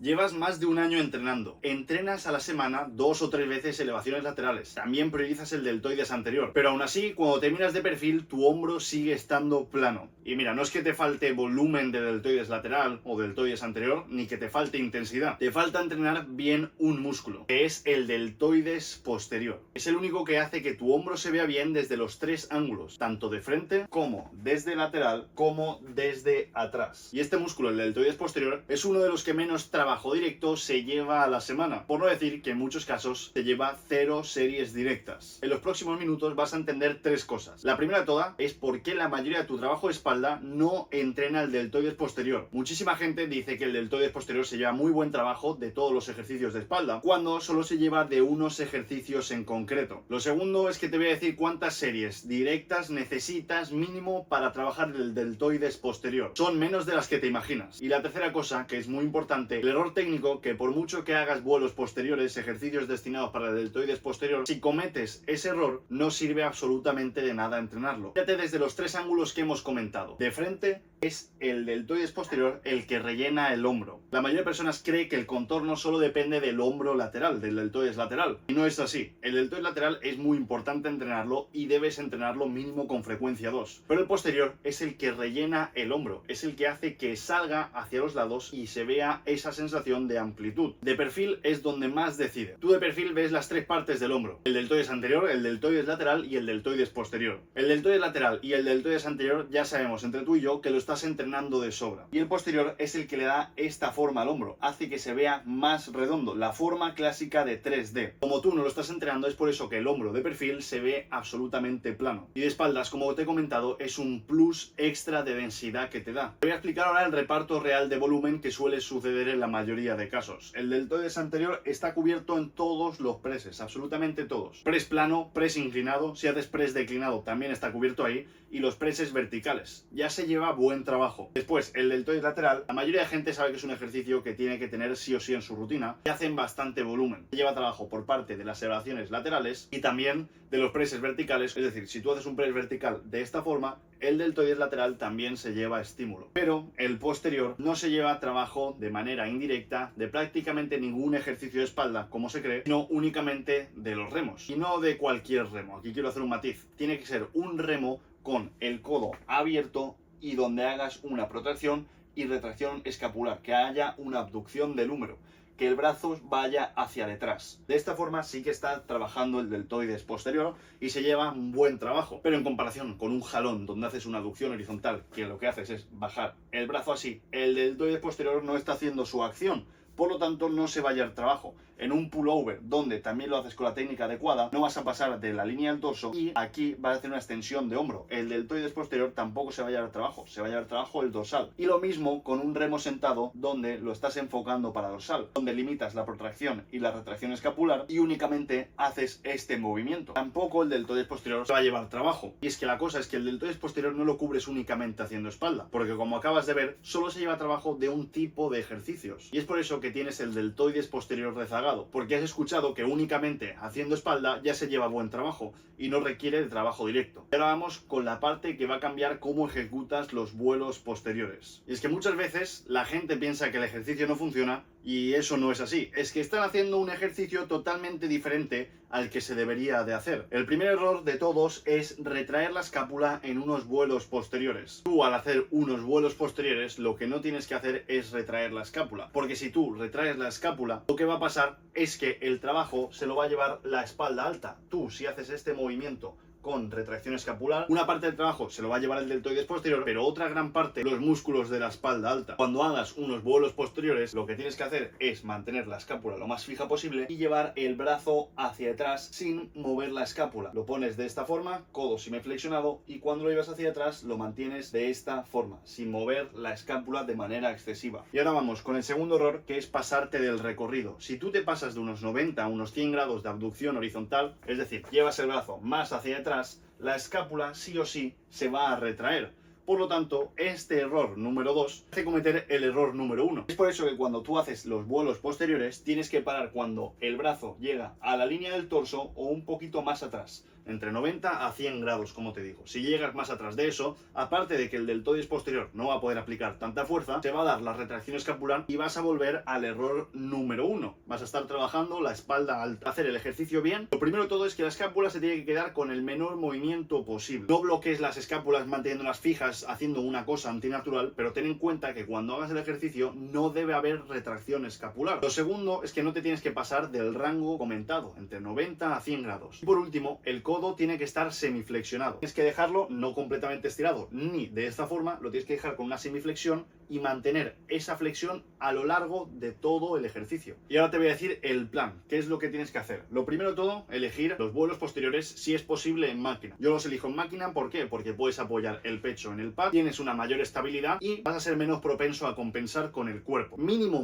Llevas más de un año entrenando. Entrenas a la semana 2 o 3 veces elevaciones laterales. También priorizas el deltoides anterior. Pero aún así, cuando te miras de perfil, tu hombro sigue estando plano. Y mira, no es que te falte volumen de deltoides lateral o deltoides anterior, ni que te falte intensidad. Te falta entrenar bien un músculo, que es el deltoides posterior. Es el único que hace que tu hombro se vea bien desde los 3 ángulos, tanto de frente como desde lateral, como desde atrás. Y este músculo, el deltoides posterior, es uno de los que menos trabajo directo se lleva a la semana, por no decir que en muchos casos te lleva 0 series directas. En los próximos minutos vas a entender 3 cosas. La primera de todas es por qué la mayoría de tu trabajo de espalda no entrena el deltoides posterior. Muchísima gente dice que el deltoides posterior se lleva muy buen trabajo de todos los ejercicios de espalda, cuando solo se lleva de unos ejercicios en concreto. Lo segundo es que te voy a decir cuántas series directas necesitas mínimo para trabajar el deltoides posterior. Son menos de las que te imaginas. Y la tercera cosa, que es muy importante, el error técnico, que por mucho que hagas vuelos posteriores, ejercicios destinados para el deltoides posterior, si cometes ese error, no sirve absolutamente de nada entrenarlo. Fíjate desde los 3 ángulos que hemos comentado. De frente es el deltoides posterior el que rellena el hombro. La mayoría de personas cree que el contorno solo depende del hombro lateral, del deltoides lateral. Y no es así. El deltoides lateral es muy importante entrenarlo y debes entrenarlo mínimo con frecuencia 2. Pero el posterior es el que rellena el hombro, es el que hace que salga hacia los lados y se vea esa sensación de amplitud. De perfil es donde más decide. Tú de perfil ves las 3 partes del hombro: el deltoides anterior, el deltoides lateral y el deltoides posterior. El deltoides lateral y el deltoides anterior ya sabemos entre tú y yo que lo estás entrenando de sobra. Y el posterior es el que le da esta forma al hombro, hace que se vea más redondo, la forma clásica de 3D. Como tú no lo estás entrenando, es por eso que el hombro de perfil se ve absolutamente plano. Y de espaldas, como te he comentado, es un plus extra de densidad que te da. Te voy a explicar ahora el reparto real de volumen que suele suceder en la mayoría de casos. El deltoides anterior está cubierto en todos los preses, absolutamente todos. Press plano, press inclinado, si haces press declinado también está cubierto ahí, y los presses verticales. Ya se lleva buen trabajo. Después, el deltoides lateral, la mayoría de gente sabe que es un ejercicio que tiene que tener sí o sí en su rutina, y hacen bastante volumen. Lleva trabajo por parte de las elevaciones laterales y también de los presses verticales, es decir, si tú haces un press vertical de esta forma, el deltoides lateral también se lleva estímulo. Pero el posterior no se lleva trabajo de manera indirecta de prácticamente ningún ejercicio de espalda, como se cree, sino únicamente de los remos. Y no de cualquier remo. Aquí quiero hacer un matiz. Tiene que ser un remo con el codo abierto y donde hagas una protracción y retracción escapular, que haya una abducción del húmero, que el brazo vaya hacia detrás. De esta forma sí que está trabajando el deltoides posterior y se lleva un buen trabajo. Pero en comparación con un jalón donde haces una aducción horizontal, que lo que haces es bajar el brazo así, el deltoides posterior no está haciendo su acción. Por lo tanto, no se va a hallar trabajo. En un pullover, donde también lo haces con la técnica adecuada, no vas a pasar de la línea del torso y aquí vas a hacer una extensión de hombro. El deltoides posterior tampoco se va a hallar trabajo, se va a hallar trabajo el dorsal. Y lo mismo con un remo sentado, donde lo estás enfocando para dorsal, donde limitas la protracción y la retracción escapular y únicamente haces este movimiento. Tampoco el deltoides posterior se va a llevar trabajo. Y es que la cosa es que el deltoides posterior no lo cubres únicamente haciendo espalda, porque como acabas de ver, solo se lleva trabajo de un tipo de ejercicios. Y es por eso que tienes el deltoides posterior rezagado, porque has escuchado que únicamente haciendo espalda ya se lleva buen trabajo y no requiere de trabajo directo. Y ahora vamos con la parte que va a cambiar cómo ejecutas los vuelos posteriores. Y es que muchas veces la gente piensa que el ejercicio no funciona y eso no es así. Es que están haciendo un ejercicio totalmente diferente al que se debería de hacer. El primer error de todos es retraer la escápula en unos vuelos posteriores. Tú, al hacer unos vuelos posteriores, lo que no tienes que hacer es retraer la escápula, porque si tú retraes la escápula, lo que va a pasar es que el trabajo se lo va a llevar la espalda alta. Tú, si haces este movimiento con retracción escapular, una parte del trabajo se lo va a llevar el deltoides posterior, pero otra gran parte los músculos de la espalda alta. Cuando hagas unos vuelos posteriores, lo que tienes que hacer es mantener la escápula lo más fija posible y llevar el brazo hacia atrás sin mover la escápula. Lo pones de esta forma, codo semiflexionado, y cuando lo llevas hacia atrás lo mantienes de esta forma, sin mover la escápula de manera excesiva. Y ahora vamos con el segundo error, que es pasarte del recorrido. Si tú te pasas de unos 90 a unos 100 grados de abducción horizontal, es decir, llevas el brazo más hacia atrás, la escápula sí o sí se va a retraer. Por lo tanto, este error número 2 hace cometer el error número 1. Es por eso que cuando tú haces los vuelos posteriores, tienes que parar cuando el brazo llega a la línea del torso o un poquito más atrás. entre 90 a 100 grados, como te digo. Si llegas más atrás de eso, aparte de que el deltoides posterior no va a poder aplicar tanta fuerza, te va a dar la retracción escapular y vas a volver al error número 1. Vas a estar trabajando la espalda alta. Hacer el ejercicio bien, lo primero de todo es que la escápula se tiene que quedar con el menor movimiento posible. No bloquees las escápulas manteniéndolas fijas, haciendo una cosa antinatural, pero ten en cuenta que cuando hagas el ejercicio no debe haber retracción escapular. Lo segundo es que no te tienes que pasar del rango comentado, entre 90 a 100 grados. Y por último, el codo tiene que estar semiflexionado. Tienes que dejarlo no completamente estirado, ni de esta forma, lo tienes que dejar con una semiflexión y mantener esa flexión a lo largo de todo el ejercicio. Y ahora te voy a decir el plan, qué es lo que tienes que hacer. Lo primero de todo, elegir los vuelos posteriores si es posible en máquina. Yo los elijo en máquina, ¿por qué? Porque puedes apoyar el pecho en el pad, tienes una mayor estabilidad y vas a ser menos propenso a compensar con el cuerpo. Mínimo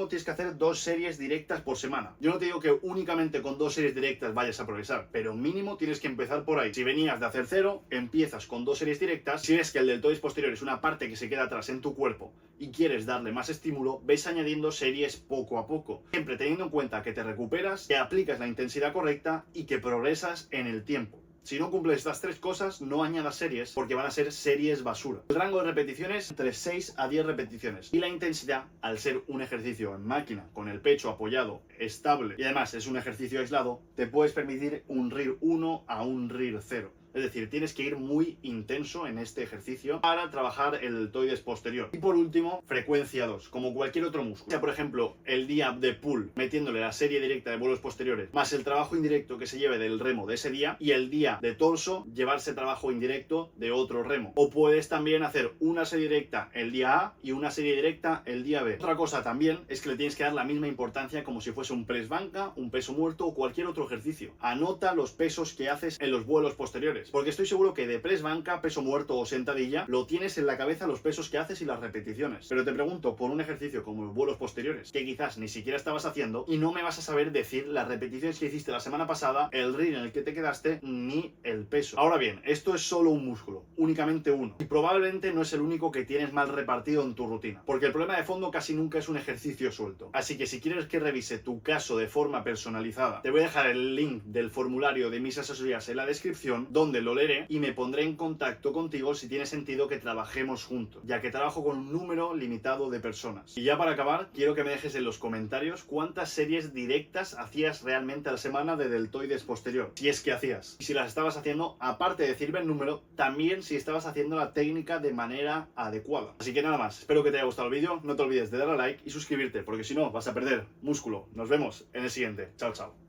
tienes que hacer 2 series directas por semana. Yo no te digo que únicamente con 2 series directas vayas a progresar, pero mínimo tienes que empezar por ahí. Si venías de hacer 0, empiezas con 2 series directas. Si ves que el deltoides posterior es una parte que se queda atrás en tu cuerpo y quieres darle más estímulo, ves añadiendo series poco a poco. Siempre teniendo en cuenta que te recuperas, que aplicas la intensidad correcta y que progresas en el tiempo. Si no cumples estas 3 cosas, no añadas series porque van a ser series basura. El rango de repeticiones entre 6 a 10 repeticiones. Y la intensidad, al ser un ejercicio en máquina, con el pecho apoyado, estable, y además es un ejercicio aislado, te puedes permitir un RIR 1 a un RIR 0. Es decir, tienes que ir muy intenso en este ejercicio para trabajar el deltoides posterior. Y por último, frecuencia 2, como cualquier otro músculo. O sea, por ejemplo, el día de pull, metiéndole la serie directa de vuelos posteriores, más el trabajo indirecto que se lleve del remo de ese día, y el día de torso, llevarse trabajo indirecto de otro remo. O puedes también hacer una serie directa el día A y una serie directa el día B. Otra cosa también es que le tienes que dar la misma importancia como si fuese un press banca, un peso muerto o cualquier otro ejercicio. Anota los pesos que haces en los vuelos posteriores. Porque estoy seguro que de press banca, peso muerto o sentadilla, lo tienes en la cabeza los pesos que haces y las repeticiones. Pero te pregunto por un ejercicio como los vuelos posteriores, que quizás ni siquiera estabas haciendo, y no me vas a saber decir las repeticiones que hiciste la semana pasada, el RIR en el que te quedaste, ni el peso. Ahora bien, esto es solo un músculo, únicamente uno. Y probablemente no es el único que tienes mal repartido en tu rutina. Porque el problema de fondo casi nunca es un ejercicio suelto. Así que si quieres que revise tu caso de forma personalizada, te voy a dejar el link del formulario de mis asesorías en la descripción, donde lo leeré y me pondré en contacto contigo si tiene sentido que trabajemos juntos, ya que trabajo con un número limitado de personas. Y ya para acabar, quiero que me dejes en los comentarios cuántas series directas hacías realmente a la semana de deltoides posterior, si es que hacías. Y si las estabas haciendo, aparte de decirme el número, también si estabas haciendo la técnica de manera adecuada. Así que nada más, espero que te haya gustado el vídeo, no te olvides de darle a like y suscribirte, porque si no vas a perder músculo. Nos vemos en el siguiente. Chao, chao.